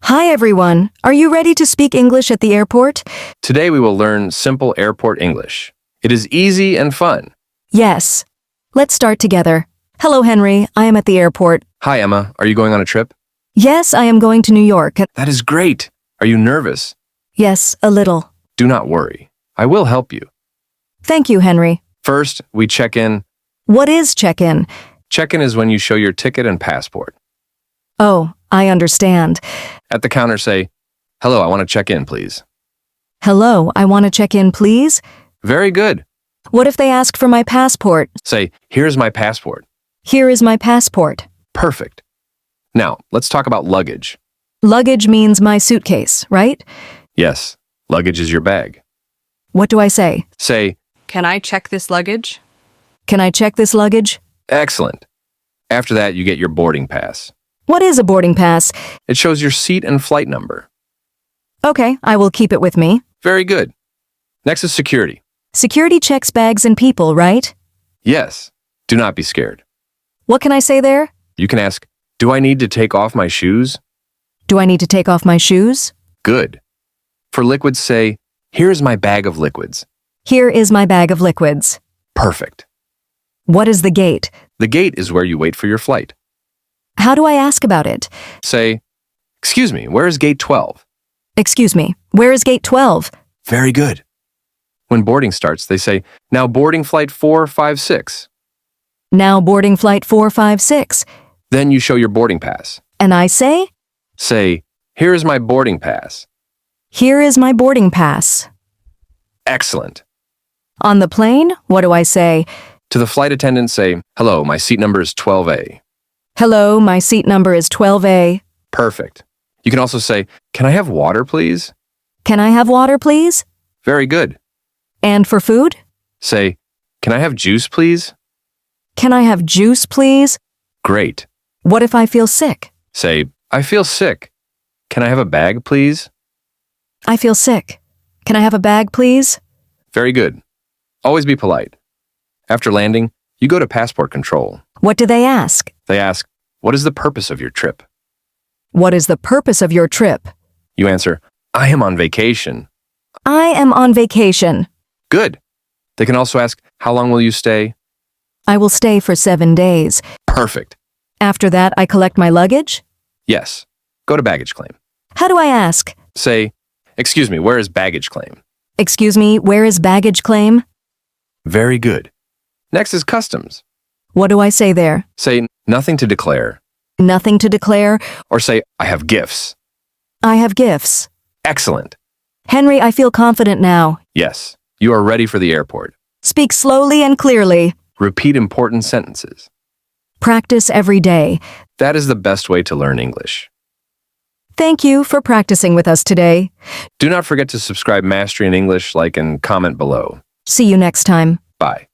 Hi everyone. Are you ready to speak English at the airport? Today we will learn simple airport English. It is easy and fun. Yes. Let's start together. Hello, Henry. I am at the airport. Hi, Emma. Are you going on a trip? Yes, I am going to New York. That is great. Are you nervous? Yes, a little. Do not worry. I will help you. Thank you, Henry. First, we check in. What is check-in? Check-in is when you show your ticket and passport. Oh, I understand. At the counter, say, "Hello, I want to check in, please." Hello, I want to check in, please. Very good. What if they ask for my passport? Say, "Here's my passport." Here is my passport. Perfect. Now, let's talk about luggage. Luggage means my suitcase, right? Yes, luggage is your bag. What do I say? Say, Can I check this luggage? Can I check this luggage? "Excellent." After that, you get your boarding pass. What is a boarding pass? It shows your seat and flight number. Okay, I will keep it with me. Very good. Next is security. Security checks bags and people, right? Yes, do not be scared. What can I say there? You can ask, "Do I need to take off my shoes?" Do I need to take off my shoes? Good. For liquids, say, "Here's my bag of liquids." Here is my bag of liquids. Perfect. What is the gate? The gate is where you wait for your flight. How do I ask about it? Say, "Excuse me, where is gate 12? Excuse me, where is gate 12? Very good. When boarding starts, they say, "Now boarding flight 456. Now boarding flight 456. Then you show your boarding pass. And I say, Say, "Here is my boarding pass." here is my boarding pass. Excellent. On the plane, what do I say? To the flight attendant, say, "Hello, my seat number is 12A. Hello, my seat number is 12A. Perfect. You can also say, "Can I have water, please?" Can I have water, please? Very good. And for food? Say, "Can I have juice, please?" Can I have juice, please? Great. What if I feel sick? Say, "I feel sick. Can I have a bag, please?" I feel sick. Can I have a bag, please? Very good. Always be polite. After landing, you go to passport control. What do they ask? They ask, "What is the purpose of your trip?" What is the purpose of your trip? You answer, "I am on vacation." I am on vacation. Good. They can also ask, "How long will you stay?" I will stay for 7 days. Perfect. After that, I collect my luggage? Yes. Go to baggage claim. How do I ask? Say, "Excuse me, where is baggage claim?" Excuse me, where is baggage claim? Very good. Next is customs. What do I say there? Say, "Nothing to declare." Nothing to declare. Or say, "I have gifts." I have gifts. Excellent. Henry, I feel confident now. Yes. You are ready for the airport. Speak slowly and clearly. Repeat important sentences. Practice every day. That is the best way to learn English. Thank you for practicing with us today. Do not forget to subscribe Mastery in English, like, and comment below. See you next time. Bye.